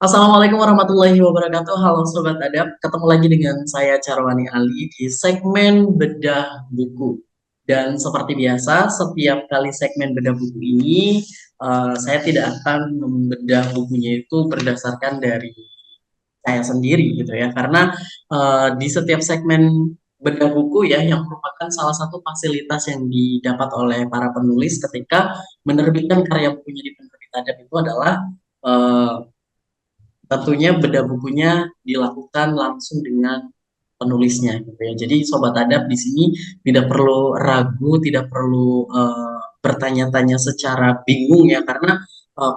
Assalamualaikum warahmatullahi wabarakatuh. Halo Sobat Adab, ketemu lagi dengan saya Charwani Ali di segmen Bedah Buku. Dan seperti biasa, setiap kali segmen Bedah Buku ini, saya tidak akan membedah bukunya itu berdasarkan dari saya sendiri gitu ya. Karena di setiap segmen Bedah Buku ya, yang merupakan salah satu fasilitas yang didapat oleh para penulis ketika menerbitkan karya bukunya di penerbit adab itu adalah eh, tentunya bedah bukunya dilakukan langsung dengan penulisnya gitu ya. Jadi sobat adab di sini tidak perlu ragu, tidak perlu bertanya-tanya secara bingung ya karena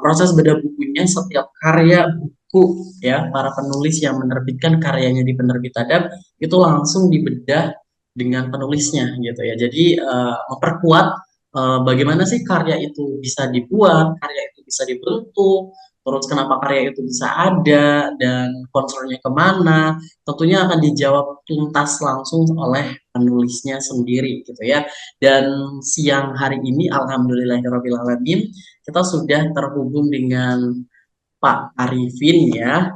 proses bedah bukunya setiap karya buku ya para penulis yang menerbitkan karyanya di penerbit adab itu langsung dibedah dengan penulisnya gitu ya. Jadi memperkuat bagaimana sih karya itu bisa dibuat, karya itu bisa dibentuk, terus kenapa karya itu bisa ada dan konsernya kemana, tentunya akan dijawab tuntas langsung oleh penulisnya sendiri gitu ya. Dan siang hari ini alhamdulillahirobbilalamin kita sudah terhubung dengan Pak Arifin ya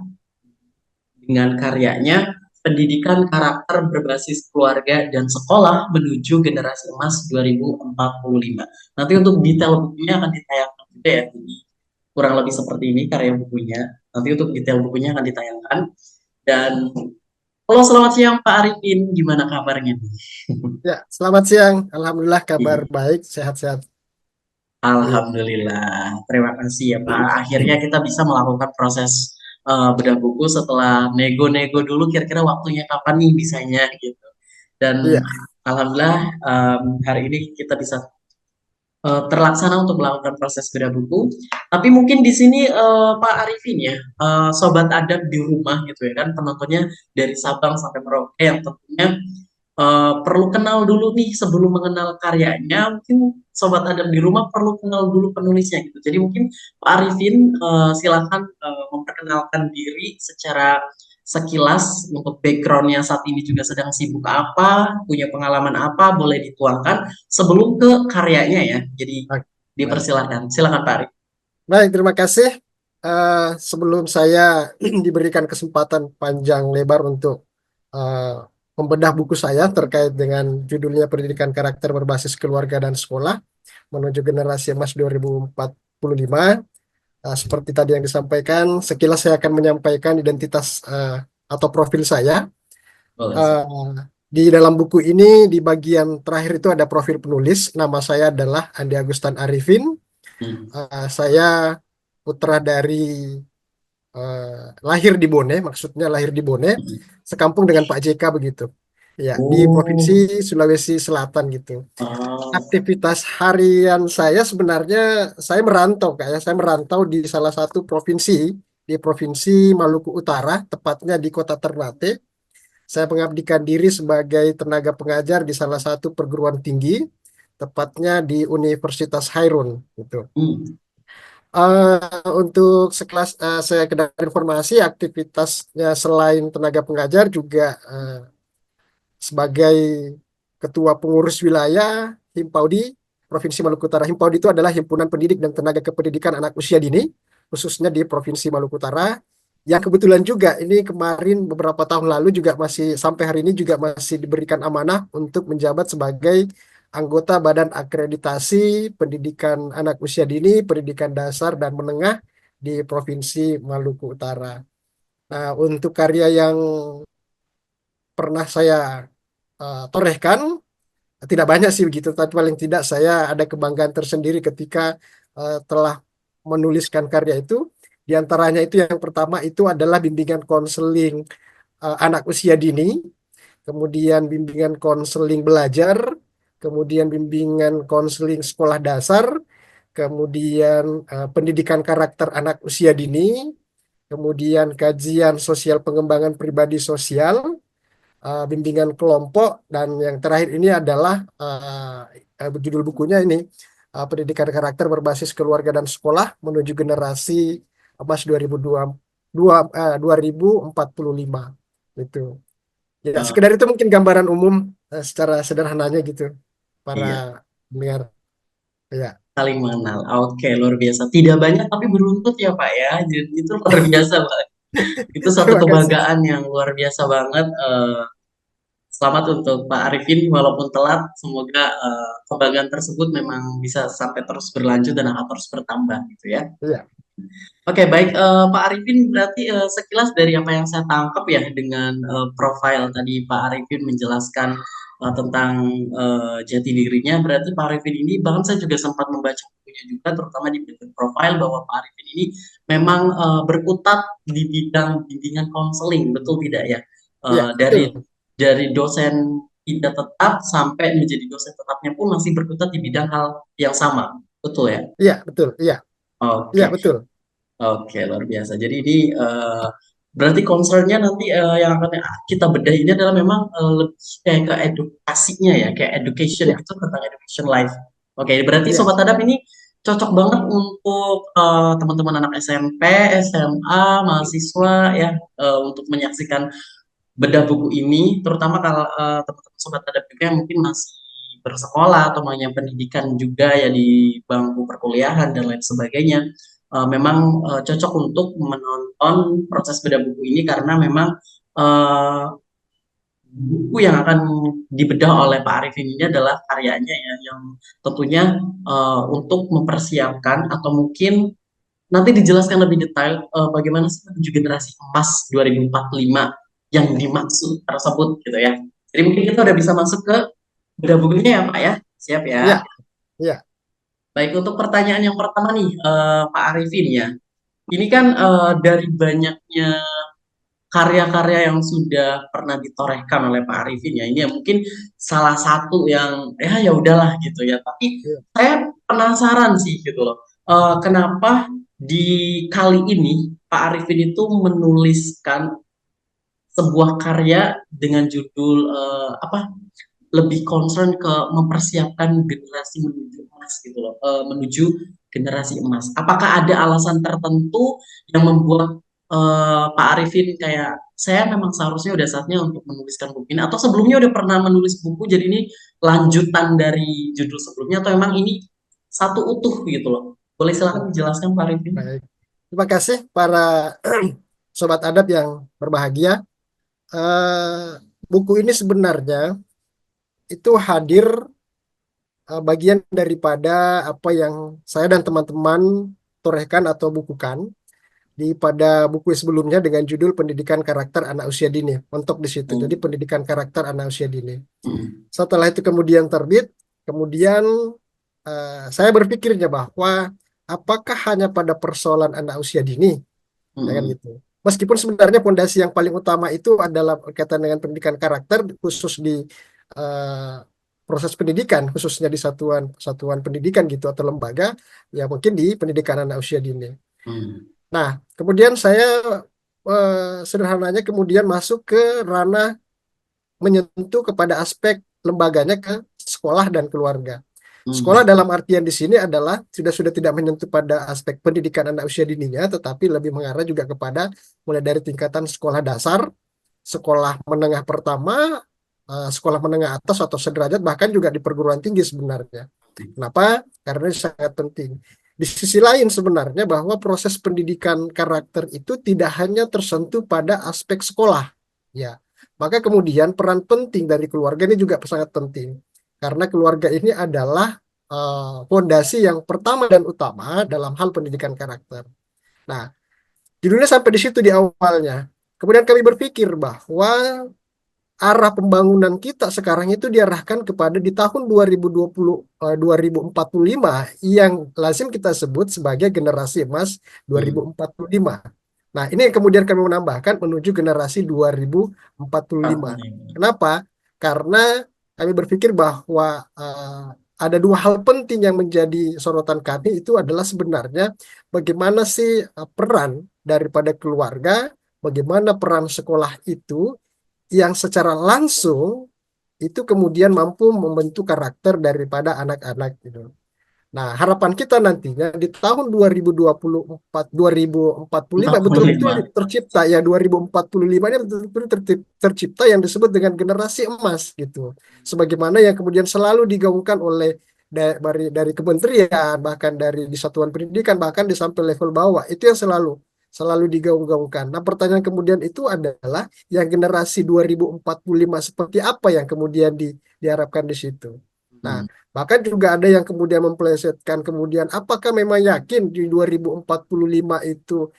dengan karyanya Pendidikan Karakter Berbasis Keluarga dan Sekolah Menuju Generasi Emas 2045. Nanti untuk detail bukunya akan ditayangkan juga ya. Jadi kurang lebih seperti ini karya bukunya. Nanti untuk detail bukunya akan ditayangkan. Dan halo selamat siang Pak Arifin, gimana kabarnya nih? Ya, selamat siang. Alhamdulillah kabar Iya. baik, sehat-sehat. Iya. Alhamdulillah, terima kasih ya Pak. Akhirnya kita bisa melakukan proses bedah buku setelah nego-nego dulu kira-kira waktunya kapan nih bisanya gitu. Dan Iya. alhamdulillah hari ini kita bisa terlaksana untuk melakukan proses bedah buku. Tapi mungkin di sini Pak Arifin ya, sobat adab di rumah gitu ya kan penontonnya dari Sabang sampai Merauke yang tentunya perlu kenal dulu nih sebelum mengenal karyanya. Mungkin sobat adab di rumah perlu kenal dulu penulisnya gitu. Jadi mungkin Pak Arifin silakan memperkenalkan diri secara sekilas untuk backgroundnya saat ini juga sedang sibuk apa, punya pengalaman apa, boleh dituangkan sebelum ke karyanya ya. Jadi Oke, baik. dipersilahkan. Silakan Pak Arifin. Baik, terima kasih. Sebelum saya diberikan kesempatan panjang lebar untuk eh, membedah buku saya terkait dengan judulnya Pendidikan Karakter Berbasis Keluarga dan Sekolah menuju Generasi Emas 2045. Seperti tadi yang disampaikan, sekilas saya akan menyampaikan identitas atau profil saya. Boleh, Eh, silakan. di dalam buku ini di bagian terakhir itu ada profil penulis. Nama saya adalah Andi Agustan Arifin. Hmm. Saya putra dari lahir di Bone, maksudnya lahir di Bone, sekampung dengan Pak JK begitu. Ya, di Provinsi Oh, Sulawesi Selatan gitu. oh, Aktivitas harian saya sebenarnya saya merantau kayak saya merantau di salah satu provinsi di Provinsi Maluku Utara, tepatnya di Kota Ternate. Saya mengabdikan diri sebagai tenaga pengajar di salah satu perguruan tinggi, tepatnya di Universitas Hairun. Gitu. hmm. Untuk sekelas saya kedar informasi, aktivitasnya selain tenaga pengajar juga sebagai ketua pengurus wilayah Himpaudi Provinsi Maluku Utara. Himpaudi itu adalah himpunan pendidik dan tenaga kependidikan anak usia dini, khususnya di Provinsi Maluku Utara. Yang kebetulan juga ini kemarin beberapa tahun lalu juga masih sampai hari ini juga masih diberikan amanah untuk menjabat sebagai anggota Badan Akreditasi Pendidikan Anak Usia Dini, Pendidikan Dasar dan Menengah di Provinsi Maluku Utara. Nah, untuk karya yang pernah saya torehkan tidak banyak sih begitu, tapi paling tidak saya ada kebanggaan tersendiri ketika telah menuliskan karya itu. Di antaranya itu yang pertama itu adalah bimbingan konseling anak usia dini, kemudian bimbingan konseling belajar, kemudian bimbingan konseling sekolah dasar, kemudian pendidikan karakter anak usia dini, kemudian kajian sosial pengembangan pribadi sosial, bimbingan kelompok, dan yang terakhir ini adalah judul bukunya ini Pendidikan Karakter Berbasis Keluarga dan Sekolah Menuju Generasi Emas 2045 itu. Ya, Oh, sekedar itu mungkin gambaran umum secara sederhananya gitu para iya. pendengar. Ya. Saling mengenal. Oke, luar biasa. Tidak banyak tapi beruntut ya Pak ya. Jadi itu luar biasa Pak. Itu satu Terima kasih. kebanggaan yang luar biasa banget. Selamat untuk Pak Arifin, walaupun telat. Semoga kebanggaan tersebut memang bisa sampai terus berlanjut dan akan terus bertambah gitu ya. Iya, Oke, baik Pak Arifin, berarti sekilas dari apa yang saya tangkap ya dengan profil tadi Pak Arifin menjelaskan tentang jati dirinya, berarti Pak Arifin ini bahkan saya juga sempat membaca bukunya juga, terutama di bagian profil bahwa Pak Arifin ini memang berkutat di bidang bimbingan konseling, betul tidak ya? iya, Dari betul. dosen tidak tetap sampai menjadi dosen tetapnya pun masih berkutat di bidang hal yang sama, betul ya? Iya, betul. Iya, iya, Oke. betul. Oke, luar biasa. Jadi ini berarti concernnya nanti yang akan kita bedah ini adalah memang lebih kayak ke edukasinya ya, kayak education Iya, gitu tentang education life. Oke, berarti iya, Sobat Adab ini cocok banget untuk teman-teman anak SMP, SMA, mahasiswa ya untuk menyaksikan bedah buku ini, terutama kalau teman-teman Sobat Adab juga yang mungkin masih bersekolah atau mengenyam pendidikan juga ya di bangku perkuliahan dan lain sebagainya. Memang cocok untuk menonton proses bedah buku ini karena memang uh, buku yang akan dibedah oleh Pak Arifin ini adalah karyanya ya yang tentunya untuk mempersiapkan atau mungkin nanti dijelaskan lebih detail bagaimana sih menuju generasi emas 2045 yang dimaksud tersebut gitu ya. Jadi mungkin kita udah bisa masuk ke bedah bukunya ya Pak ya. Siap ya. iya, iya, Baik, untuk pertanyaan yang pertama nih Pak Arifin ya. Ini kan dari banyaknya karya-karya yang sudah pernah ditorehkan oleh Pak Arifin ya. Ini ya mungkin salah satu yang ya udahlah gitu ya. Tapi iya. saya penasaran sih gitu loh. Kenapa di kali ini Pak Arifin itu menuliskan sebuah karya dengan judul apa lebih concern ke mempersiapkan generasi menuju emas gitu loh, menuju generasi emas. Apakah ada alasan tertentu yang membuat Pak Arifin kayak saya memang seharusnya udah saatnya untuk menuliskan buku ini atau sebelumnya udah pernah menulis buku jadi ini lanjutan dari judul sebelumnya atau emang ini satu utuh gitu loh. Boleh silakan dijelaskan Pak Arifin? Baik. Terima kasih para sobat adab yang berbahagia. Eh, Buku ini sebenarnya itu hadir bagian daripada apa yang saya dan teman-teman torehkan atau bukukan di pada buku sebelumnya dengan judul Pendidikan Karakter Anak Usia Dini. Mentok di situ. Jadi Hmm. Pendidikan Karakter Anak Usia Dini. Hmm. Setelah itu kemudian terbit, kemudian saya berpikirnya bahwa apakah hanya pada persoalan anak usia dini, ya kan Hmm. gitu. Meskipun sebenarnya fondasi yang paling utama itu adalah berkaitan dengan pendidikan karakter khusus di eh, proses pendidikan, khususnya di satuan pendidikan gitu atau lembaga, ya mungkin di pendidikan anak usia dini. Hmm. Nah, kemudian saya sederhananya kemudian masuk ke ranah menyentuh kepada aspek lembaganya ke sekolah dan keluarga. Sekolah Hmm. dalam artian di sini adalah sudah tidak menyentuh pada aspek pendidikan anak usia dininya, tetapi lebih mengarah juga kepada mulai dari tingkatan sekolah dasar, sekolah menengah pertama, sekolah menengah atas atau sederajat, bahkan juga di perguruan tinggi sebenarnya. Kenapa? Karena ini sangat penting. Di sisi lain sebenarnya bahwa proses pendidikan karakter itu tidak hanya tersentuh pada aspek sekolah, ya. Maka kemudian peran penting dari keluarga ini juga sangat penting. Karena keluarga ini adalah fondasi yang pertama dan utama dalam hal pendidikan karakter. Nah, judulnya sampai di situ di awalnya. Kemudian kami berpikir bahwa arah pembangunan kita sekarang itu diarahkan kepada di tahun 2020 2045 yang lazim kita sebut sebagai generasi emas Hmm. 2045. Nah, ini yang kemudian kami menambahkan menuju generasi 2045. 45. Kenapa? Karena kami berpikir bahwa ada dua hal penting yang menjadi sorotan kami itu adalah sebenarnya bagaimana sih peran daripada keluarga, bagaimana peran sekolah itu yang secara langsung itu kemudian mampu membentuk karakter daripada anak-anak gitu. Nah, harapan kita nantinya di tahun 2024, 2045 betul-betul 45. tercipta ya 2045 ini betul-betul tercipta yang disebut dengan generasi emas gitu. Sebagaimana yang kemudian selalu digaungkan oleh dari kementerian, bahkan dari di satuan pendidikan, bahkan di sampai level bawah, itu yang selalu selalu digaung-gaungkan. Nah, pertanyaan kemudian itu adalah yang generasi 2045 seperti apa yang kemudian diharapkan di situ. Nah, Hmm. bahkan juga ada yang kemudian memplesetkan kemudian apakah memang yakin di 2045 itu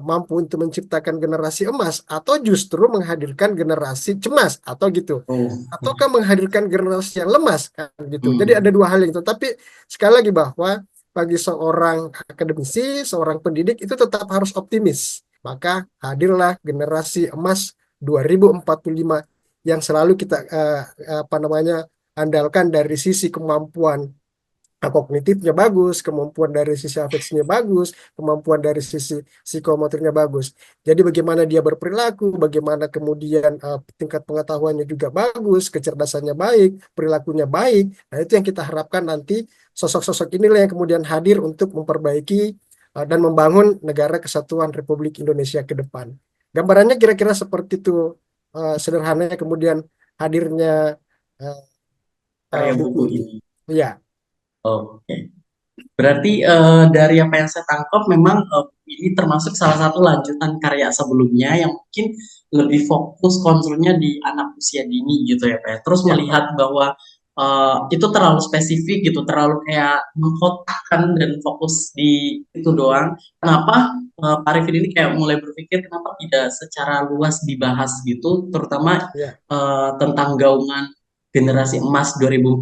mampu untuk menciptakan generasi emas atau justru menghadirkan generasi cemas atau gitu. Oh. Ataukah menghadirkan generasi yang lemas kan gitu. Jadi ada Hmm. dua hal yang itu. Tapi sekali lagi bahwa bagi seorang akademisi, seorang pendidik itu tetap harus optimis. Maka hadirlah generasi emas 2045 yang selalu kita apa namanya andalkan dari sisi kemampuan kognitifnya bagus, kemampuan dari sisi afeksinya bagus, kemampuan dari sisi psikomotornya bagus. Jadi bagaimana dia berperilaku, bagaimana kemudian tingkat pengetahuannya juga bagus, kecerdasannya baik, perilakunya baik. Nah, itu yang kita harapkan nanti sosok-sosok inilah yang kemudian hadir untuk memperbaiki dan membangun negara kesatuan Republik Indonesia ke depan. Gambarannya kira-kira seperti itu, sederhananya kemudian hadirnya uh, Karya buku buku ini. ini. Ya, Oke. Berarti dari apa yang saya tangkap memang ini termasuk salah satu lanjutan karya sebelumnya yang mungkin lebih fokus konsulnya di anak usia dini gitu ya Pak. Terus ya, melihat bahwa itu terlalu spesifik gitu, terlalu kayak mengkotakkan dan fokus di itu doang. Kenapa Pak Arifin ini kayak mulai berpikir kenapa tidak secara luas dibahas gitu, terutama ya. tentang gaungan generasi emas 2045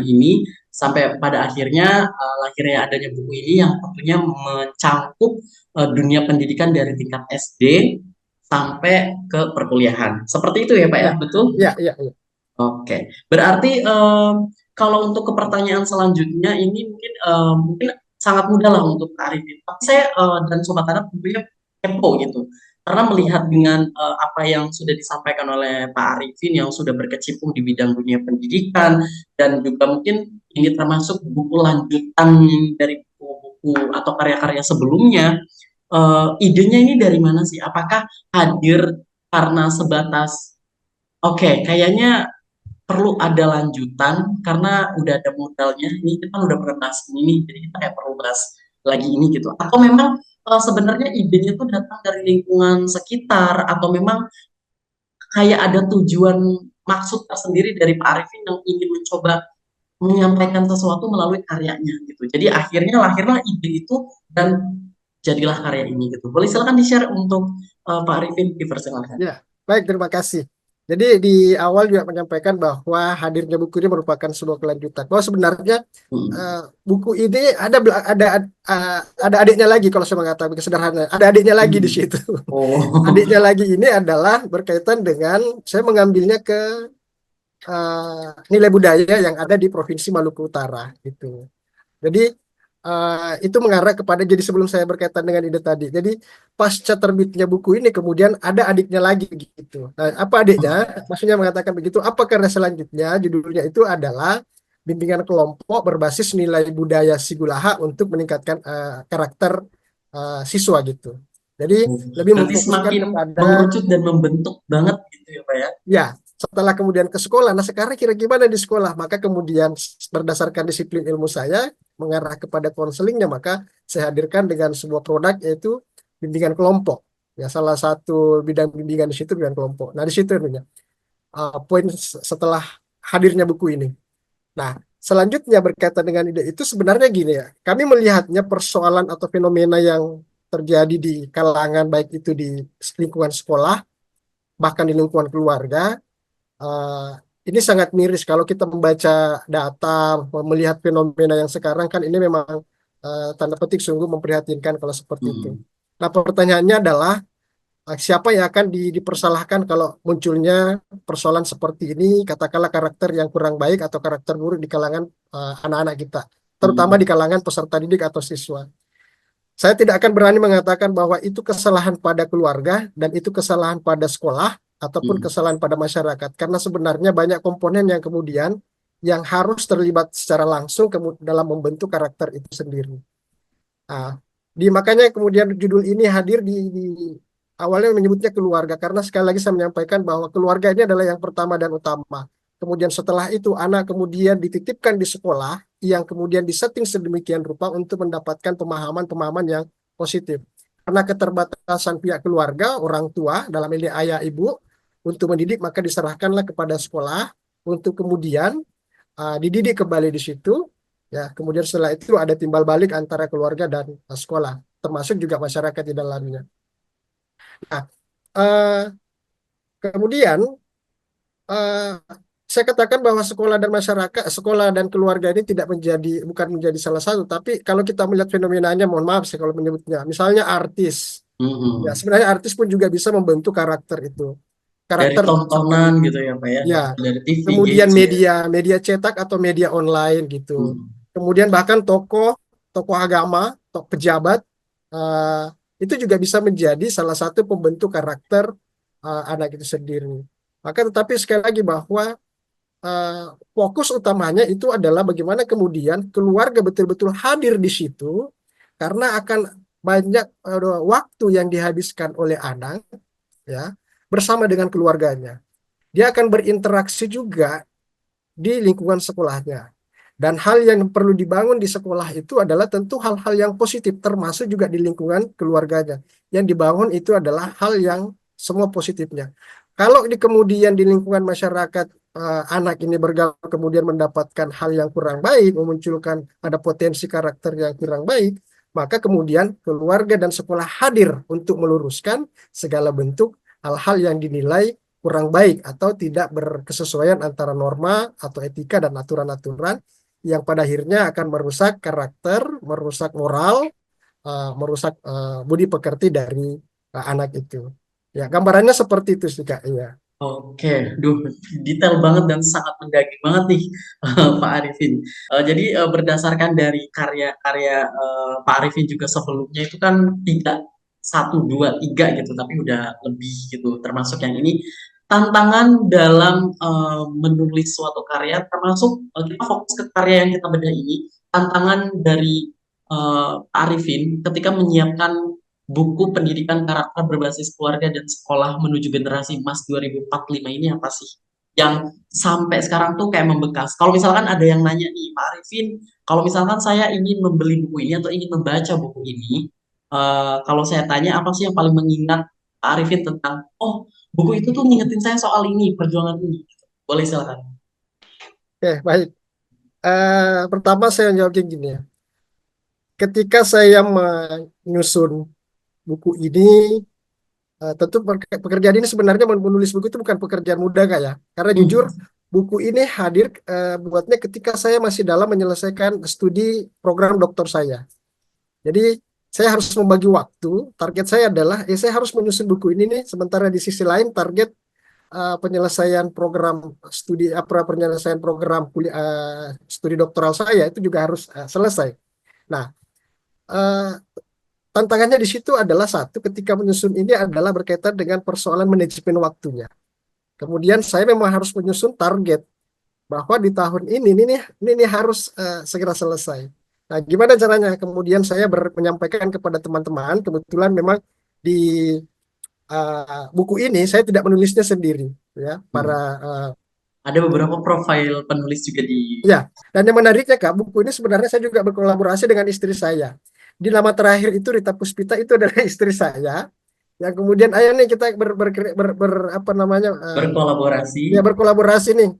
ini sampai pada akhirnya lahirnya adanya buku ini yang tentunya mencangkup dunia pendidikan dari tingkat SD sampai ke perkuliahan. Seperti itu ya Pak ya, Ya, betul? ya, ya, ya. Oke, berarti kalau untuk ke pertanyaan selanjutnya ini mungkin sangat mudah lah untuk Kak Arifin. Tapi saya dan Sobat Anak tentunya kepo gitu. Karena melihat dengan apa yang sudah disampaikan oleh Pak Arifin yang sudah berkecimpung di bidang dunia pendidikan dan juga mungkin ini termasuk buku lanjutan dari buku-buku atau karya-karya sebelumnya. Idenya ini dari mana sih? Apakah hadir karena sebatas oke, kayaknya perlu ada lanjutan karena udah ada modalnya ini kita udah pernah bahas ini nih jadi kita kayak perlu bahas lagi ini gitu atau memang sebenarnya idenya tuh datang dari lingkungan sekitar atau memang kayak ada tujuan maksud tersendiri dari Pak Arifin yang ingin mencoba menyampaikan sesuatu melalui karyanya gitu jadi akhirnya lahirlah ide itu dan jadilah karya ini gitu boleh silakan di-share untuk Pak Arifin dipersilakan. Ya, baik, terima kasih. Jadi di awal juga menyampaikan bahwa hadirnya buku ini merupakan sebuah kelanjutan. Bahwa sebenarnya Hmm. eh, buku ini ada adiknya lagi kalau saya mengatakan sederhana. Ada adiknya lagi di Hmm. situ. Oh. Adiknya lagi ini adalah berkaitan dengan saya mengambilnya ke nilai budaya yang ada di Provinsi Maluku Utara gitu. Jadi itu mengarah kepada jadi sebelum saya berkaitan dengan ide tadi. Jadi pasca terbitnya buku ini kemudian ada adiknya lagi gitu. Nah, apa adiknya? Maksudnya mengatakan begitu. Apa karena selanjutnya judulnya itu adalah bimbingan kelompok berbasis nilai budaya Sigulaha untuk meningkatkan karakter siswa gitu. Jadi Oh, lebih berarti memfokuskan semakin kepada mengerucut dan membentuk banget gitu ya Pak ya. ya, setelah kemudian ke sekolah. Nah, sekarang kira gimana di sekolah? Maka kemudian berdasarkan disiplin ilmu saya mengarah kepada konselingnya, maka saya hadirkan dengan sebuah produk yaitu bimbingan kelompok. Ya, salah satu bidang bimbingan di situ bimbingan kelompok. Nah, di situ ininya, poin setelah hadirnya buku ini. Nah, selanjutnya berkaitan dengan ide itu sebenarnya gini ya. Kami melihatnya persoalan atau fenomena yang terjadi di kalangan baik itu di lingkungan sekolah bahkan di lingkungan keluarga. Eh, ini sangat miris kalau kita membaca data, melihat fenomena yang sekarang kan ini memang tanda petik sungguh memprihatinkan kalau seperti itu. Hmm. Nah, pertanyaannya adalah siapa yang akan dipersalahkan kalau munculnya persoalan seperti ini, katakanlah karakter yang kurang baik atau karakter buruk di kalangan anak-anak kita, terutama di Hmm. kalangan peserta didik atau siswa. Saya tidak akan berani mengatakan bahwa itu kesalahan pada keluarga dan itu kesalahan pada sekolah ataupun Hmm. kesalahan pada masyarakat karena sebenarnya banyak komponen yang kemudian yang harus terlibat secara langsung dalam membentuk karakter itu sendiri. Nah, makanya kemudian judul ini hadir di awalnya menyebutnya keluarga karena sekali lagi saya menyampaikan bahwa keluarga ini adalah yang pertama dan utama. kemudian setelah itu anak kemudian dititipkan di sekolah yang kemudian disetting sedemikian rupa untuk mendapatkan pemahaman-pemahaman yang positif. Karena keterbatasan pihak keluarga, orang tua, dalam ini ayah ibu, untuk mendidik maka diserahkanlah kepada sekolah untuk kemudian dididik kembali di situ. Ya, kemudian setelah itu ada timbal balik antara keluarga dan sekolah, termasuk juga masyarakat di dalamnya. Nah, eh, kemudian eh, saya katakan bahwa sekolah dan masyarakat, sekolah dan keluarga ini tidak bukan menjadi salah satu, tapi kalau kita melihat fenomenanya, mohon maaf saya kalau menyebutnya, misalnya artis, ya Mhm. sebenarnya artis pun juga bisa membentuk karakter itu, Dari karakter tontonan seperti gitu ya Pak ya, ya, dari TV, kemudian gadget. media, media cetak atau media online gitu, Mhm. kemudian bahkan tokoh, tokoh agama, tokoh pejabat, eh, itu juga bisa menjadi salah satu pembentuk karakter anak itu sendiri. Maka tetapi sekali lagi bahwa eh, fokus utamanya itu adalah bagaimana kemudian keluarga betul-betul hadir di situ karena akan banyak waktu yang dihabiskan oleh anak ya bersama dengan keluarganya. Dia akan berinteraksi juga di lingkungan sekolahnya. Dan hal yang perlu dibangun di sekolah itu adalah tentu hal-hal yang positif, termasuk juga di lingkungan keluarganya. Yang dibangun itu adalah hal yang semua positifnya. Kalau di kemudian di lingkungan masyarakat anak ini bergaul kemudian mendapatkan hal yang kurang baik, memunculkan ada potensi karakter yang kurang baik, maka kemudian keluarga dan sekolah hadir untuk meluruskan segala bentuk hal-hal yang dinilai kurang baik atau tidak berkesesuaian antara norma atau etika dan aturan-aturan yang pada akhirnya akan merusak karakter, merusak moral, merusak budi pekerti dari anak itu. Ya, gambarannya seperti itu sih Kak. Iya. Oke, duh, detail banget dan sangat mendaging banget nih, Pak Arifin. Jadi berdasarkan dari karya-karya Pak Arifin juga sebelumnya itu kan tidak satu dua tiga gitu, tapi udah lebih gitu. Termasuk yang ini tantangan dalam menulis suatu karya, termasuk kita fokus ke karya yang kita bedah ini. Tantangan dari Pak Arifin ketika menyiapkan buku pendidikan karakter berbasis keluarga dan sekolah menuju generasi emas 2045 ini apa sih? Yang sampai sekarang tuh kayak membekas. Kalau misalkan ada yang nanya nih, Pak Arifin, kalau misalkan saya ingin membeli buku ini atau ingin membaca buku ini, kalau saya tanya apa sih yang paling mengingat Pak Arifin tentang, oh buku itu tuh ngingetin saya soal ini, perjuangan ini. Boleh silakan. Oke, baik. Pertama saya jawab gini ya. Ketika saya menyusun buku ini, tentu pekerjaan ini sebenarnya menulis buku itu bukan pekerjaan mudah Kak ya. Karena jujur Hmm, buku ini hadir buatnya ketika saya masih dalam menyelesaikan studi program doktor saya. Jadi saya harus membagi waktu. Target saya adalah, saya harus menyusun buku ini nih. Sementara di sisi lain target penyelesaian program penyelesaian program studi doktoral saya itu juga harus selesai. Nah, eh, tantangannya di situ adalah satu, ketika menyusun ini adalah berkaitan dengan persoalan manajemen waktunya. Kemudian saya memang harus menyusun target bahwa di tahun ini harus segera selesai. Nah, gimana caranya? Kemudian saya menyampaikan kepada teman-teman. Kebetulan memang di buku ini saya tidak menulisnya sendiri, ya. hmm. Uh, Ada beberapa profil penulis juga di. ya, dan yang menariknya Kak, buku ini sebenarnya saya juga berkolaborasi dengan istri saya. Di nama terakhir itu Rita Puspita itu adalah istri saya. Yang kemudian ayo nih kita apa namanya Berkolaborasi. ya berkolaborasi nih.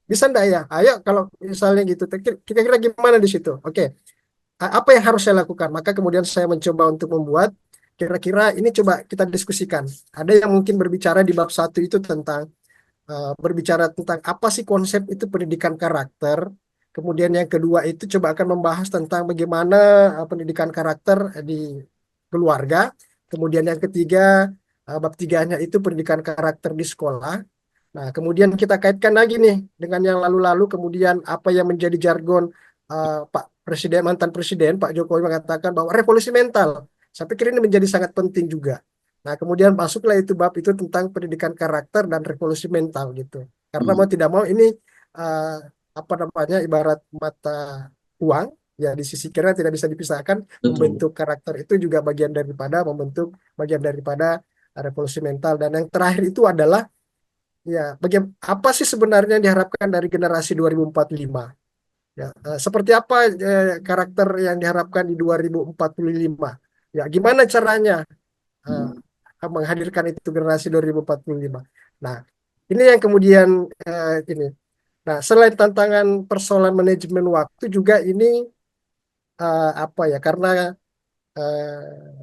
Bisa enggak ya? Ayo kalau misalnya gitu. Kira-kira gimana di situ? Oke. Apa yang harus saya lakukan? Maka kemudian saya mencoba untuk membuat kira-kira ini coba kita diskusikan. Ada yang mungkin berbicara di bab satu itu tentang berbicara tentang apa sih konsep itu pendidikan karakter. Kemudian yang kedua itu coba akan membahas tentang bagaimana pendidikan karakter di keluarga. Kemudian yang ketiga, bab tiganya itu pendidikan karakter di sekolah. Nah, kemudian kita kaitkan lagi nih dengan yang lalu-lalu, kemudian apa yang menjadi jargon Pak Presiden, mantan Presiden Pak Jokowi mengatakan bahwa revolusi mental. Saya pikir ini menjadi sangat penting juga. Nah, kemudian masuklah itu bab itu tentang pendidikan karakter dan revolusi mental gitu. Karena Hmm, mau tidak mau ini eh, apa namanya ibarat mata uang, ya di sisi kiri tidak bisa dipisahkan. betul. Membentuk karakter itu juga bagian daripada revolusi mental. Dan yang terakhir itu adalah ya, apa sih sebenarnya yang diharapkan dari generasi 2045? Ya, seperti apa karakter yang diharapkan di 2045? Ya, gimana caranya eh, menghadirkan itu generasi 2045? Nah, ini yang kemudian ini. Nah, selain tantangan persoalan manajemen waktu juga ini apa ya? Karena eh,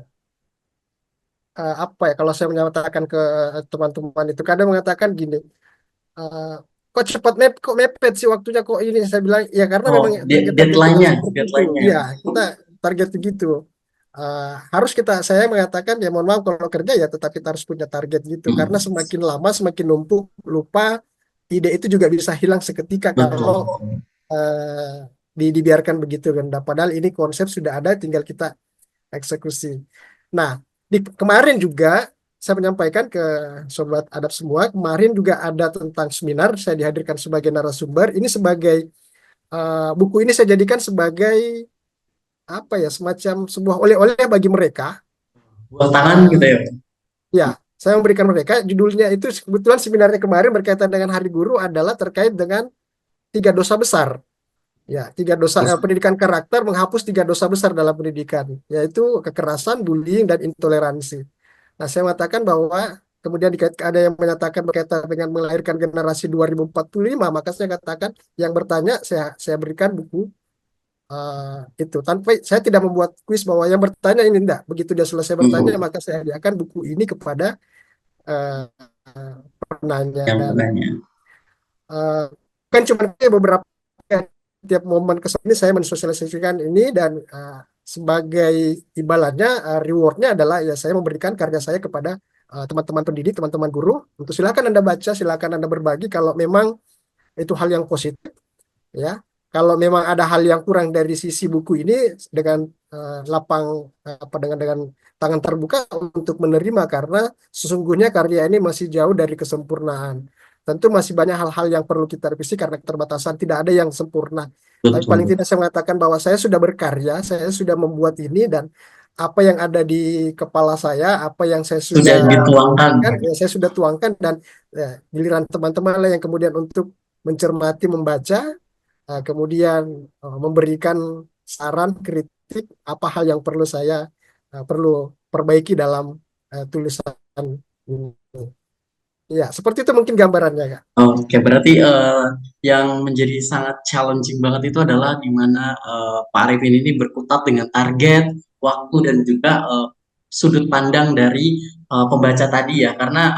apa ya? Kalau saya menyatakan ke teman-teman itu kadang mengatakan gini, eh, kok cepat kok mepet sih waktunya kok ini, saya bilang ya karena Oh, memang target-target kita deadline-nya, seperti itu deadline-nya. ya, kita target begitu. Harus saya mengatakan ya mohon maaf kalau kerja ya tetap kita harus punya target gitu, karena Hmm, semakin lama semakin numpuk, lupa, ide itu juga bisa hilang seketika kalau betul. dibiarkan begitu kan. Nah, padahal ini konsep sudah ada, tinggal kita eksekusi. Nah, kemarin juga saya menyampaikan ke sobat adab semua, kemarin juga ada tentang seminar, saya dihadirkan sebagai narasumber. Ini sebagai buku ini saya jadikan sebagai apa ya, semacam sebuah oleh-oleh bagi mereka. Buat tangan gitu Eh, ya. ya, saya memberikan mereka judulnya itu, kebetulan seminarnya kemarin berkaitan dengan Hari Guru adalah terkait dengan tiga dosa besar. Ya, tiga dosa pendidikan karakter, menghapus tiga dosa besar dalam pendidikan, yaitu kekerasan, bullying, dan intoleransi. Nah, saya mengatakan bahwa kemudian ada yang menyatakan berkaitan dengan melahirkan generasi 2045, maka saya katakan yang bertanya saya berikan buku itu. Tanpa saya tidak membuat kuis bahwa yang bertanya ini enggak. Begitu dia selesai bertanya, Hmm, maka saya hadiahkan buku ini kepada uh, penanya. yang Dan bertanya. eh, kan cuma beberapa, tiap momen kesini ini saya mensosialisasikan ini, dan sebagai imbalannya rewardnya adalah ya saya memberikan karya saya kepada teman-teman pendidik, teman-teman guru, untuk silakan Anda baca, silakan Anda berbagi kalau memang itu hal yang positif ya. Kalau memang ada hal yang kurang dari sisi buku ini, dengan lapang apa dengan tangan terbuka untuk menerima, karena sesungguhnya karya ini masih jauh dari kesempurnaan. Tentu masih banyak hal-hal yang perlu kita revisi karena keterbatasan, tidak ada yang sempurna. Tapi paling Betul. tidak saya mengatakan bahwa saya sudah berkarya, saya sudah membuat ini, dan apa yang ada di kepala saya, apa yang saya sudah Sudah dituangkan. pikirkan, ya saya sudah tuangkan, dan giliran teman-teman lah yang kemudian untuk mencermati, membaca, kemudian memberikan saran kritik apa hal yang perlu saya perlu perbaiki dalam tulisan ini. Ya, seperti itu mungkin gambarannya, Kak. Oke, berarti yang menjadi sangat challenging banget itu adalah di mana Pak Arifin ini berkutat dengan target, waktu, dan juga sudut pandang dari pembaca tadi ya. Karena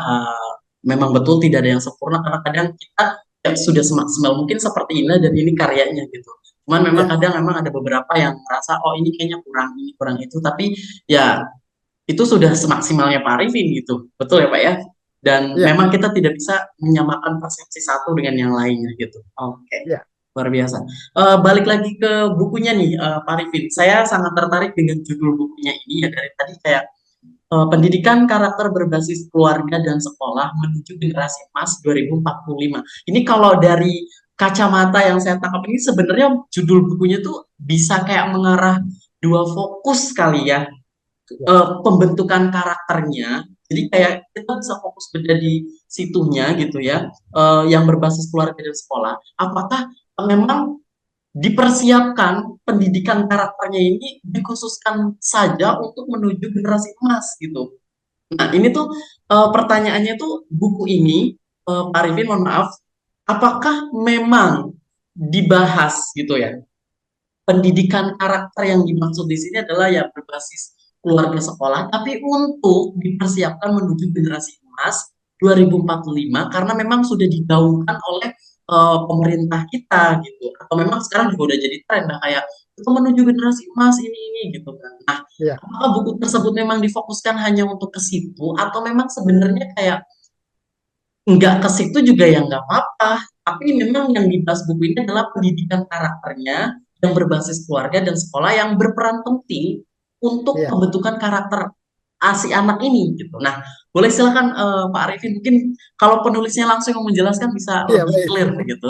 memang betul tidak ada yang sempurna, karena kadang kita ya, sudah semaksimal mungkin seperti ini dan ini karyanya gitu. Cuman memang Ya, kadang memang ada beberapa yang merasa oh ini kayaknya kurang ini kurang itu, tapi ya itu sudah semaksimalnya Pak Arifin gitu. Betul ya Pak ya? Dan ya, memang kita tidak bisa menyamakan persepsi satu dengan yang lainnya gitu. Oke, ya, luar biasa. Balik lagi ke bukunya nih Pak Arifin. Saya sangat tertarik dengan judul bukunya ini ya, dari tadi kayak pendidikan karakter berbasis keluarga dan sekolah menuju generasi emas 2045. Ini kalau dari kacamata yang saya tangkap ini sebenarnya judul bukunya tuh bisa kayak mengarah dua fokus kali ya, ya, pembentukan karakternya. Jadi kayak kita bisa fokus beda di situnya gitu ya, yang berbasis keluarga dan sekolah. Apakah memang dipersiapkan pendidikan karakternya ini dikhususkan saja untuk menuju generasi emas gitu? Nah ini tuh pertanyaannya tuh buku ini, Pak Arifin mohon maaf, apakah memang dibahas gitu ya, pendidikan karakter yang dimaksud di sini adalah ya berbasis keluarga sekolah, tapi untuk dipersiapkan menuju generasi emas 2045 karena memang sudah digaungkan oleh pemerintah kita gitu. Atau memang sekarang juga udah jadi tren nah kayak itu menuju generasi emas ini gitu kan. Nah, ya, apakah buku tersebut memang difokuskan hanya untuk ke situ atau memang sebenarnya kayak nggak ke situ juga ya nggak apa-apa. Tapi memang yang dibahas buku ini adalah pendidikan karakternya yang berbasis keluarga dan sekolah yang berperan penting untuk ya, pembentukan karakter si anak ini gitu. Nah, boleh silakan Pak Arifin mungkin kalau penulisnya langsung yang menjelaskan bisa ya, lebih baik. clear gitu.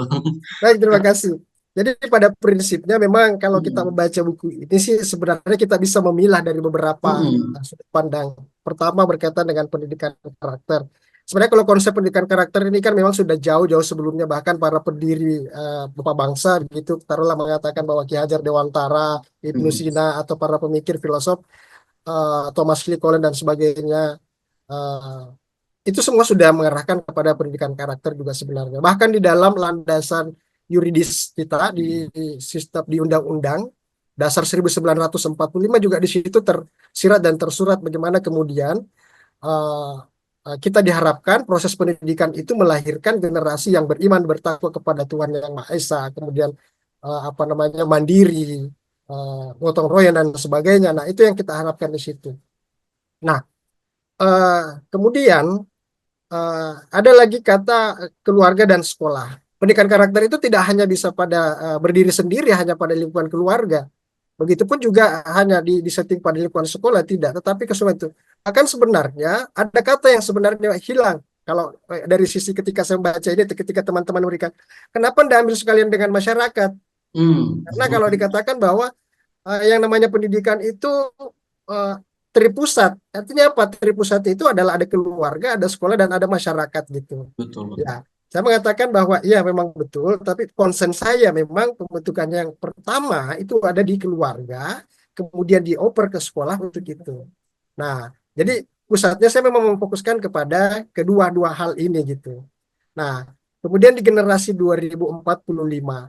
Baik, terima kasih. Jadi pada prinsipnya memang kalau kita Mm-mm. membaca buku ini sih sebenarnya kita bisa memilah dari beberapa Mm-mm. sudut pandang. Pertama berkaitan dengan pendidikan karakter. sebenarnya kalau konsep pendidikan karakter ini kan memang sudah jauh-jauh sebelumnya, bahkan para pendiri Bapak bangsa gitu taruhlah mengatakan bahwa Ki Hajar Dewantara, Ibnu Mm-mm. Sina atau para pemikir filosof Thomas Lincoln dan sebagainya, eh, itu semua sudah mengarahkan kepada pendidikan karakter juga sebenarnya. Bahkan di dalam landasan yuridis kita di sistem di undang-undang dasar 1945 juga di situ tersirat dan tersurat bagaimana kemudian eh, kita diharapkan proses pendidikan itu melahirkan generasi yang beriman bertakwa kepada Tuhan Yang Maha Esa, kemudian apa namanya mandiri, gotong royong dan sebagainya. Nah, itu yang kita harapkan di situ. Nah, eh, kemudian eh, ada lagi kata keluarga dan sekolah. Pendidikan karakter itu tidak hanya bisa pada berdiri sendiri hanya pada lingkungan keluarga. Begitupun juga hanya disetting pada lingkungan sekolah tidak, tetapi ke semua itu. Bahkan sebenarnya ada kata yang sebenarnya hilang. Kalau dari sisi ketika saya membaca ini, ketika teman-teman memberikan, kenapa tidak ambil sekalian dengan masyarakat? Hmm. Karena kalau dikatakan bahwa yang namanya pendidikan itu eh, terpusat, artinya apa? Terpusat itu adalah ada keluarga, ada sekolah, dan ada masyarakat gitu. Betul, Ya, betul. saya mengatakan bahwa iya memang betul, tapi konsen saya memang pembentukannya yang pertama itu ada di keluarga, kemudian dioper ke sekolah untuk itu. Nah, jadi pusatnya saya memang memfokuskan kepada kedua-dua hal ini gitu. Nah, kemudian di generasi 2045.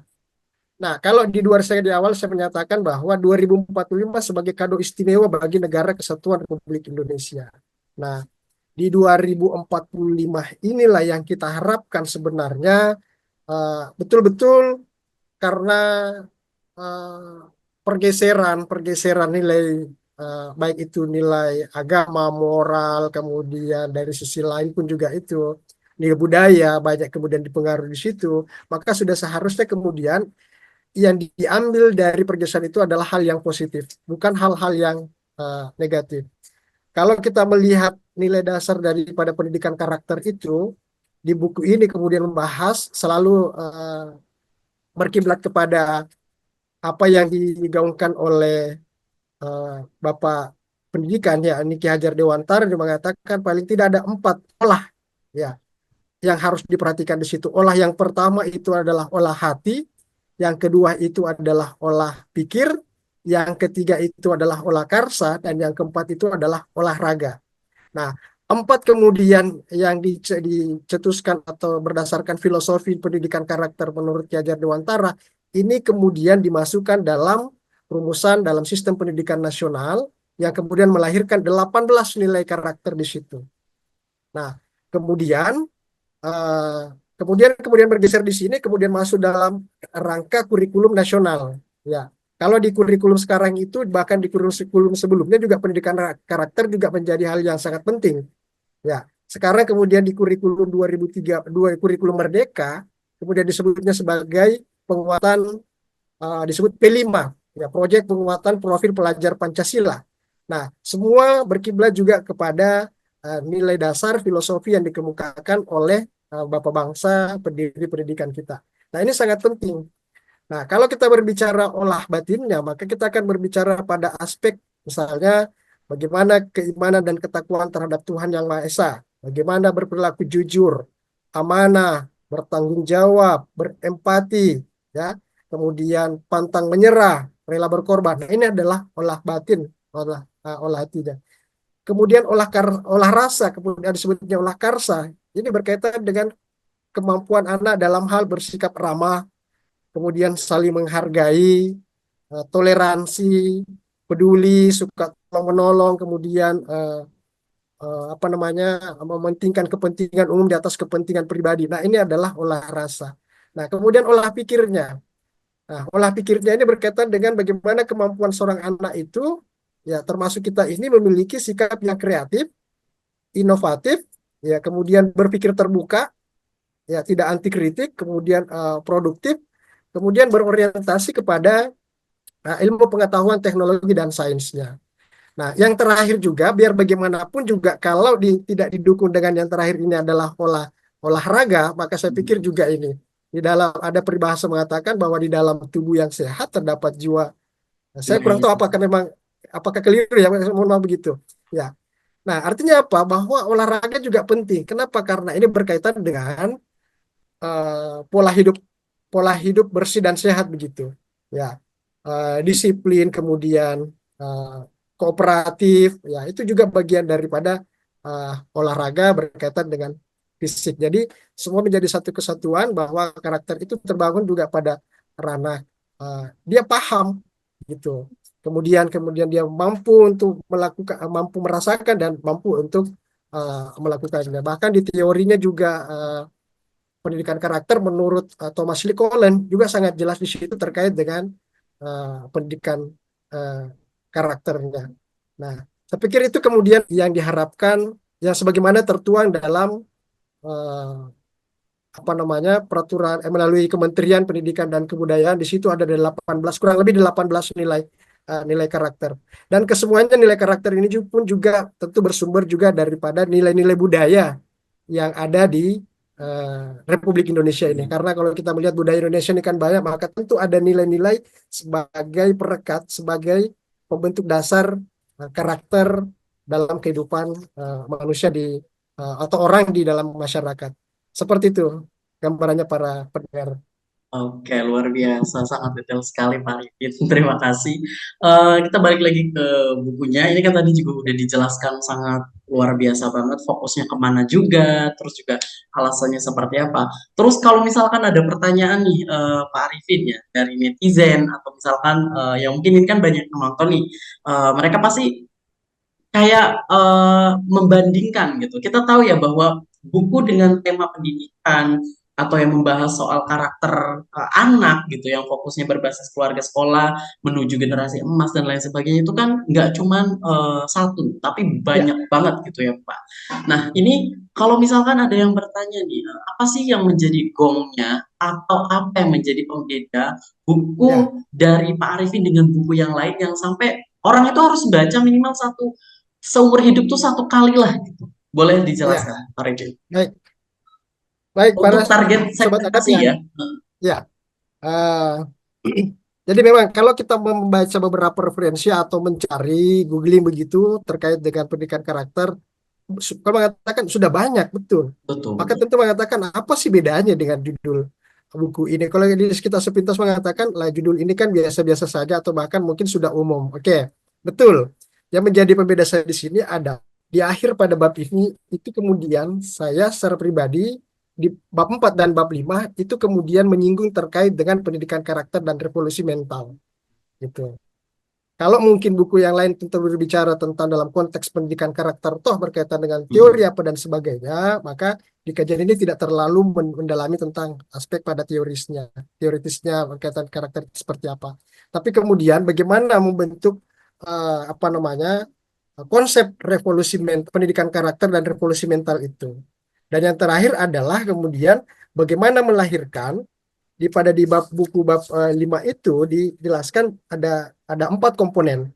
Nah, kalau di luar saya di awal saya menyatakan bahwa 2045 sebagai kado istimewa bagi negara kesatuan Republik Indonesia. Nah, di 2045 inilah yang kita harapkan sebenarnya betul-betul karena eh, pergeseran nilai baik itu nilai agama, moral, kemudian dari sisi lain pun juga itu nilai budaya banyak kemudian dipengaruhi di situ, maka sudah seharusnya kemudian yang diambil dari pergeseran itu adalah hal yang positif, bukan hal-hal yang negatif. Kalau kita melihat nilai dasar daripada pendidikan karakter itu, di buku ini kemudian membahas selalu berkiblat kepada apa yang digaungkan oleh eh, Bapak Pendidikan ya Ki Hajar Dewantara, yang mengatakan paling tidak ada 4 olah ya yang harus diperhatikan di situ. Olah yang pertama itu adalah olah hati, yang kedua itu adalah olah pikir, yang ketiga itu adalah olah karsa, dan yang keempat itu adalah olahraga. Nah, 4 kemudian yang dicetuskan atau berdasarkan filosofi pendidikan karakter menurut Ki Hajar Dewantara, ini kemudian dimasukkan dalam rumusan dalam sistem pendidikan nasional yang kemudian melahirkan 18 nilai karakter di situ. Nah, kemudian eh, kemudian bergeser di sini kemudian masuk dalam rangka kurikulum nasional. Ya, kalau di kurikulum sekarang itu bahkan di kurikulum sebelumnya juga pendidikan karakter juga menjadi hal yang sangat penting. Ya, sekarang kemudian di kurikulum 2003, kurikulum Merdeka, kemudian disebutnya sebagai penguatan disebut P5, ya, proyek penguatan profil pelajar Pancasila. Nah, semua berkiblat juga kepada nilai dasar filosofi yang dikemukakan oleh Bapak bangsa pendiri pendidikan kita. Nah, ini sangat penting. Nah, kalau kita berbicara olah batinnya, maka kita akan berbicara pada aspek misalnya bagaimana keimanan dan ketakwaan terhadap Tuhan Yang Maha Esa, bagaimana berperilaku jujur, amanah, bertanggung jawab, berempati, ya, kemudian pantang menyerah, rela berkorban. Nah, ini adalah olah batin, olah hatinya. Kemudian olah rasa, kemudian disebutnya olah karsa. Ini berkaitan dengan kemampuan anak dalam hal bersikap ramah, kemudian saling menghargai, toleransi, peduli, suka tolong menolong, kemudian apa namanya mementingkan kepentingan umum di atas kepentingan pribadi. Nah, ini adalah olah rasa. Nah, kemudian olah pikirnya. Nah, olah pikirnya ini berkaitan dengan bagaimana kemampuan seorang anak itu, ya termasuk kita ini memiliki sikap yang kreatif, inovatif, ya kemudian berpikir terbuka, ya tidak anti kritik, kemudian produktif, kemudian berorientasi kepada ilmu pengetahuan teknologi dan sainsnya. Nah, yang terakhir juga biar bagaimanapun juga kalau tidak didukung dengan yang terakhir ini adalah olahraga, maka saya pikir juga ini di dalam ada peribahasa mengatakan bahwa di dalam tubuh yang sehat terdapat jiwa. Nah, saya kurang tahu apakah memang apakah keliru ya, mohon maaf begitu. Ya. Nah, artinya apa? Bahwa olahraga juga penting. Kenapa? Karena ini berkaitan dengan pola hidup, bersih dan sehat begitu. Ya, disiplin, kemudian eh, kooperatif. Ya, itu juga bagian daripada eh, olahraga berkaitan dengan fisik. Jadi semua menjadi satu kesatuan bahwa karakter itu terbangun juga pada ranah dia paham gitu. Kemudian dia mampu untuk melakukan, mampu merasakan dan mampu untuk melakukannya. Bahkan di teorinya juga pendidikan karakter menurut Thomas Lincoln juga sangat jelas di situ terkait dengan pendidikan uh, karakternya. Nah, saya pikir itu kemudian yang diharapkan yang sebagaimana tertuang dalam uh, apa namanya peraturan melalui Kementerian Pendidikan dan Kebudayaan. Di situ ada 18, kurang lebih 18 nilai nilai karakter. Dan kesemuanya nilai karakter ini pun juga tentu bersumber juga daripada nilai-nilai budaya yang ada di Republik Indonesia ini. Karena kalau kita melihat budaya Indonesia ini kan banyak, maka tentu ada nilai-nilai sebagai perekat, sebagai pembentuk dasar karakter dalam kehidupan manusia atau orang di dalam masyarakat. Seperti itu gambarannya para pendengar. Oke, luar biasa, sangat detail sekali Pak Arifin. Terima kasih. Kita balik lagi ke bukunya. Ini kan tadi juga udah dijelaskan sangat luar biasa banget, fokusnya kemana juga, terus juga alasannya seperti apa. Terus kalau misalkan ada pertanyaan nih Pak Arifin ya dari netizen atau misalkan yang mungkin ini kan banyak yang nonton nih, mereka pasti kayak membandingkan gitu. Kita tahu ya bahwa buku dengan tema pendidikan atau yang membahas soal karakter anak gitu yang fokusnya berbasis keluarga sekolah menuju generasi emas dan lain sebagainya itu kan nggak cuman satu tapi Ya, banyak banget gitu ya Pak. Nah ini kalau misalkan ada yang bertanya nih apa sih yang menjadi gongnya atau apa yang menjadi pembeda ya, buku dari Pak Arifin dengan buku yang lain yang sampai orang itu harus baca minimal satu seumur hidup tuh satu kali lah gitu. Boleh ya. dijelaskan, Pak Rejin? Baik, baik para Untuk target sobat adab segmentasi yang ya. ya. eh, jadi memang kalau kita membaca beberapa referensi atau mencari googling begitu terkait dengan pendidikan karakter, kalau mengatakan sudah banyak betul. Betul, Maka betul. tentu mengatakan apa sih bedanya dengan judul buku ini? Kalau di kita sepintas mengatakan lah judul ini kan biasa-biasa saja atau bahkan mungkin sudah umum. Oke, betul. Yang menjadi pembeda saya di sini ada di akhir pada bab ini itu kemudian saya secara pribadi di bab 4 dan bab 5 itu kemudian menyinggung terkait dengan pendidikan karakter dan revolusi mental gitu. Kalau mungkin buku yang lain tentu berbicara tentang dalam konteks pendidikan karakter toh berkaitan dengan teori Hmm. apa dan sebagainya, maka di kajian ini tidak terlalu mendalami tentang aspek pada teoritisnya berkaitan karakter seperti apa. Tapi kemudian bagaimana membentuk apa namanya konsep pendidikan karakter dan revolusi mental itu. Dan yang terakhir adalah kemudian bagaimana melahirkan di bab buku bab 5 itu dijelaskan ada 4 komponen.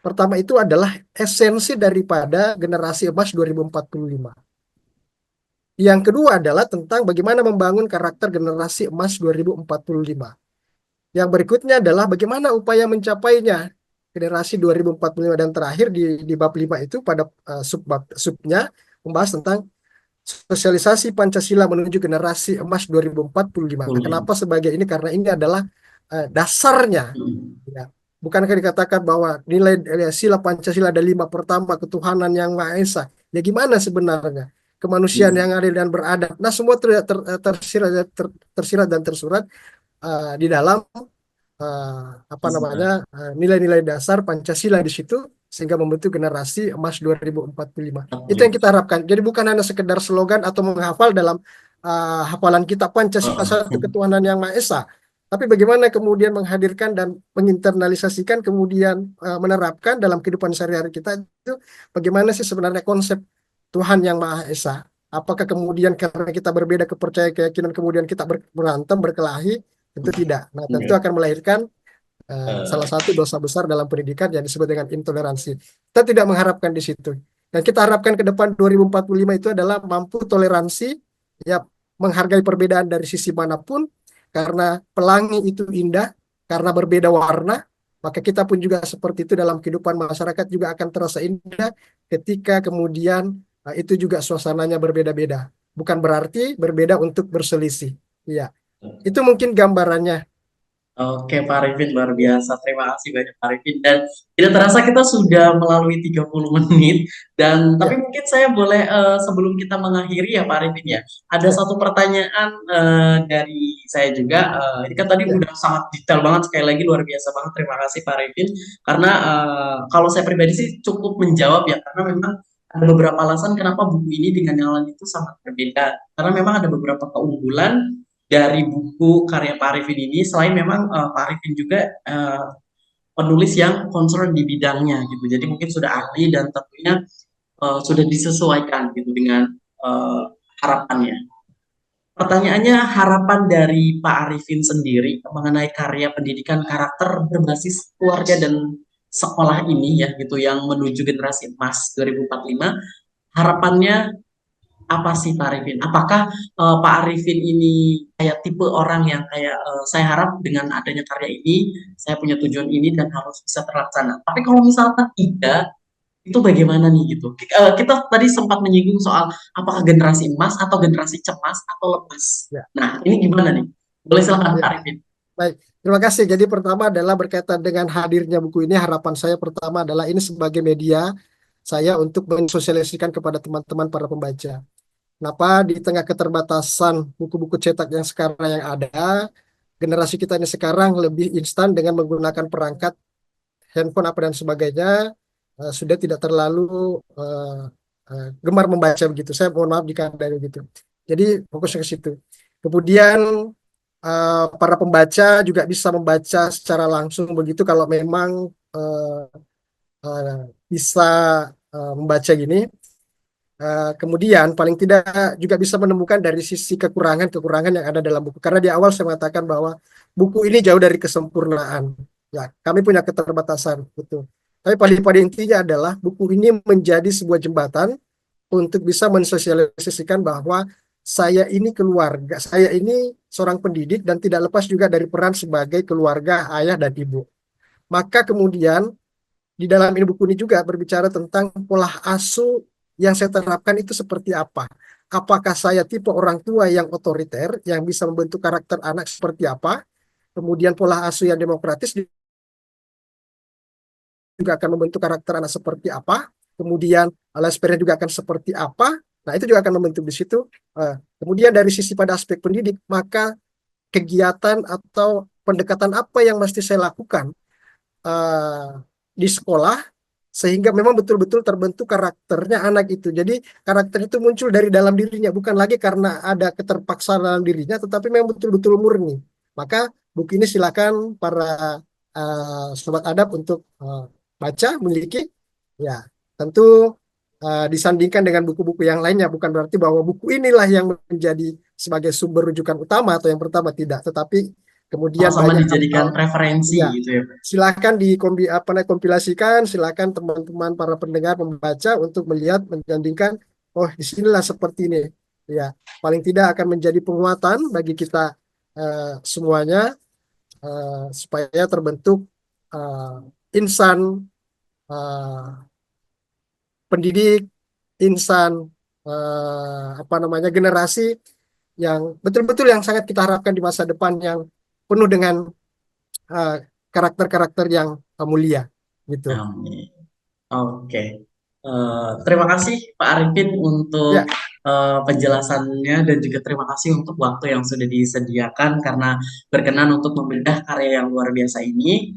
Pertama itu adalah esensi daripada generasi emas 2045. Yang kedua adalah tentang bagaimana membangun karakter generasi emas 2045. Yang berikutnya adalah bagaimana upaya mencapainya generasi 2045 dan terakhir di bab 5 itu pada subnya membahas tentang sosialisasi Pancasila menuju generasi emas 2045. Boleh. Kenapa sebagai ini? Karena ini adalah dasarnya. Hmm. Ya. Bukankah dikatakan bahwa nilai sila Pancasila ada 5, pertama ketuhanan yang Maha Esa. Ya gimana sebenarnya? Kemanusiaan Hmm. yang adil dan beradab. Nah semua tersirat, tersirat dan tersurat di dalam apa namanya Bisa. nilai-nilai dasar Pancasila di situ sehingga membentuk generasi emas 2045. Itu yang Betul. kita harapkan. Jadi bukan hanya sekedar slogan atau menghafal dalam hafalan kita Pancasila satu Heeh. ketuhanan yang Maha Esa, tapi bagaimana kemudian menghadirkan dan menginternalisasikan kemudian menerapkan dalam kehidupan sehari-hari kita itu bagaimana sih sebenarnya konsep Tuhan yang Maha Esa. Apakah kemudian karena kita berbeda kepercayaan keyakinan kemudian kita berantem berkelahi? Tentu tidak. Nah, tentu Enggak. akan melahirkan salah satu dosa besar dalam pendidikan yang disebut dengan intoleransi. Kita tidak mengharapkan di situ. Dan kita harapkan ke depan 2045 itu adalah mampu toleransi, ya menghargai perbedaan dari sisi manapun, karena pelangi itu indah, karena berbeda warna, Maka kita pun juga seperti itu dalam kehidupan masyarakat juga akan terasa indah ketika kemudian itu juga suasananya berbeda-beda. Bukan berarti berbeda untuk berselisih. Ya, itu mungkin gambarannya. Oke, Pak Arifin, luar biasa. Terima kasih banyak, Pak Arifin. Dan tidak terasa kita sudah melalui 30 menit. Dan tapi Ya, mungkin saya boleh sebelum kita mengakhiri ya, Pak Arifin ya. Ada ya, satu pertanyaan dari saya juga. Ini kan tadi ya, udah sangat detail banget, sekali lagi luar biasa banget. Terima kasih, Pak Arifin. Karena kalau saya pribadi sih cukup menjawab ya, karena memang ada beberapa alasan kenapa buku ini dengan yang lain itu sangat berbeda. Karena memang ada beberapa keunggulan dari buku karya Pak Arifin ini, selain memang Pak Arifin juga penulis yang concern di bidangnya gitu, jadi mungkin sudah ahli dan tentunya sudah disesuaikan gitu dengan harapannya. Pertanyaannya, harapan dari Pak Arifin sendiri mengenai karya pendidikan karakter berbasis keluarga dan sekolah ini ya gitu, yang menuju generasi emas 2045, harapannya apa sih Pak Arifin? Apakah Pak Arifin ini kayak tipe orang yang kayak saya harap dengan adanya karya ini, saya punya tujuan ini dan harus bisa terlaksana. Tapi kalau misalkan tidak, itu bagaimana nih gitu? Kita tadi sempat menyinggung soal apakah generasi emas atau generasi cemas atau lepas. ya, Nah, ini gimana nih? Boleh silakan Pak ya. Arifin. Baik, terima kasih. Jadi pertama adalah berkaitan dengan hadirnya buku ini, harapan saya pertama adalah ini sebagai media saya untuk mensosialisasikan kepada teman-teman para pembaca. Kenapa di tengah keterbatasan buku-buku cetak yang sekarang yang ada, generasi kita ini sekarang lebih instan dengan menggunakan perangkat handphone apa dan sebagainya, sudah tidak terlalu gemar membaca begitu. Saya mohon maaf jika ada begitu. Jadi fokusnya ke situ. Kemudian para pembaca juga bisa membaca secara langsung begitu kalau memang uh, uh, bisa membaca gini. Kemudian paling tidak juga bisa menemukan dari sisi kekurangan-kekurangan yang ada dalam buku. Karena di awal saya mengatakan bahwa buku ini jauh dari kesempurnaan. Ya, kami punya keterbatasan, betul. Tapi pada intinya adalah buku ini menjadi sebuah jembatan untuk bisa mensosialisasikan bahwa saya ini keluarga, saya ini seorang pendidik dan tidak lepas juga dari peran sebagai keluarga, ayah dan ibu. Maka kemudian di dalam ini buku ini juga berbicara tentang pola asuh yang saya terapkan itu seperti apa. Apakah saya tipe orang tua yang otoriter, yang bisa membentuk karakter anak seperti apa, kemudian pola asuh yang demokratis juga akan membentuk karakter anak seperti apa, kemudian alaspernya juga akan seperti apa, nah itu juga akan membentuk di situ. Kemudian dari sisi pada aspek pendidik, maka kegiatan atau pendekatan apa yang mesti saya lakukan di sekolah sehingga memang betul-betul terbentuk karakternya anak itu. Jadi karakter itu muncul dari dalam dirinya, bukan lagi karena ada keterpaksaan dalam dirinya, tetapi memang betul-betul murni. Maka buku ini silakan para sobat adab untuk baca, miliki. Ya, tentu disandingkan dengan buku-buku yang lainnya, bukan berarti bahwa buku inilah yang menjadi sebagai sumber rujukan utama atau yang pertama, tidak. Tetapi kemudian Sama-sama banyak dijadikan hal-hal. referensi Ya, gitu ya Pak. silakan kompilasikan, silakan teman-teman para pendengar membaca untuk melihat, menjandingkan, oh disinilah seperti ini. Ya, paling tidak akan menjadi penguatan bagi kita semuanya supaya terbentuk uh, insan pendidik, insan apa namanya generasi yang betul-betul yang sangat kita harapkan di masa depan yang penuh dengan uh, karakter-karakter yang mulia gitu. Amin. Oke. Terima kasih Pak Arifin untuk Ya, penjelasannya dan juga terima kasih untuk waktu yang sudah disediakan karena berkenan untuk membedah karya yang luar biasa ini.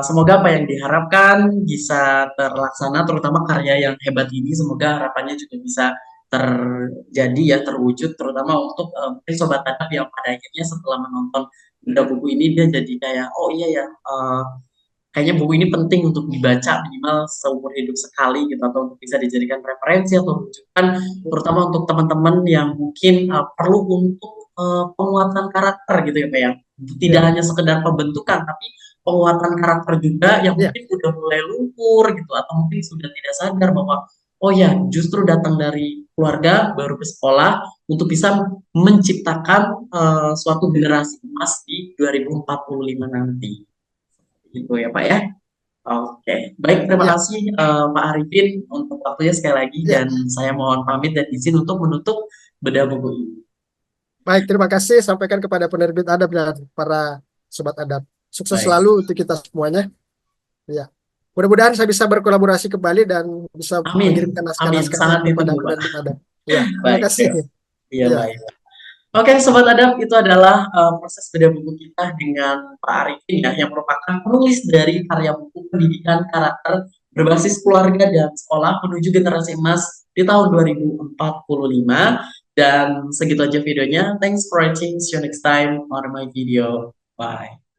Semoga apa yang diharapkan bisa terlaksana, terutama karya yang hebat ini. Semoga harapannya juga bisa terjadi ya, terwujud, terutama untuk mungkin sobat adab yang pada akhirnya setelah menonton bedah buku ini dia jadi kayak oh iya ya. Kayaknya buku ini penting untuk dibaca minimal seumur hidup sekali gitu atau untuk bisa dijadikan referensi atau rujukan terutama untuk teman-teman yang mungkin perlu untuk penguatan karakter gitu ya Pak ya. Tidak ya, hanya sekedar pembentukan tapi penguatan karakter juga yang ya, mungkin udah mulai luntur gitu atau mungkin sudah tidak sadar bahwa oh ya justru datang dari keluarga baru ke sekolah untuk bisa menciptakan suatu generasi emas di 2045 nanti. Gitu ya Pak ya. Oke, baik, terima Ya, kasih Pak Arifin untuk waktunya sekali lagi, ya. dan saya mohon pamit dan izin untuk menutup bedah buku ini. Baik, terima kasih sampaikan kepada penerbit Adab dan para sobat Adab. Sukses Baik, selalu untuk kita semuanya. Ya. Mudah-mudahan saya bisa berkolaborasi kembali dan bisa amin, mengirimkan amin, naskah-naskah sangat kepada ditunggu Pak. penerbit Adab. Ya, terima Baik, kasih. iya Ya, baik. Oke, Sobat Adab, itu adalah proses bedah buku kita dengan Pak Arifin ya, yang merupakan penulis dari karya buku pendidikan karakter berbasis keluarga dan sekolah menuju generasi emas di tahun 2045. Dan segitu aja videonya. Thanks for watching. See you next time on my video. Bye.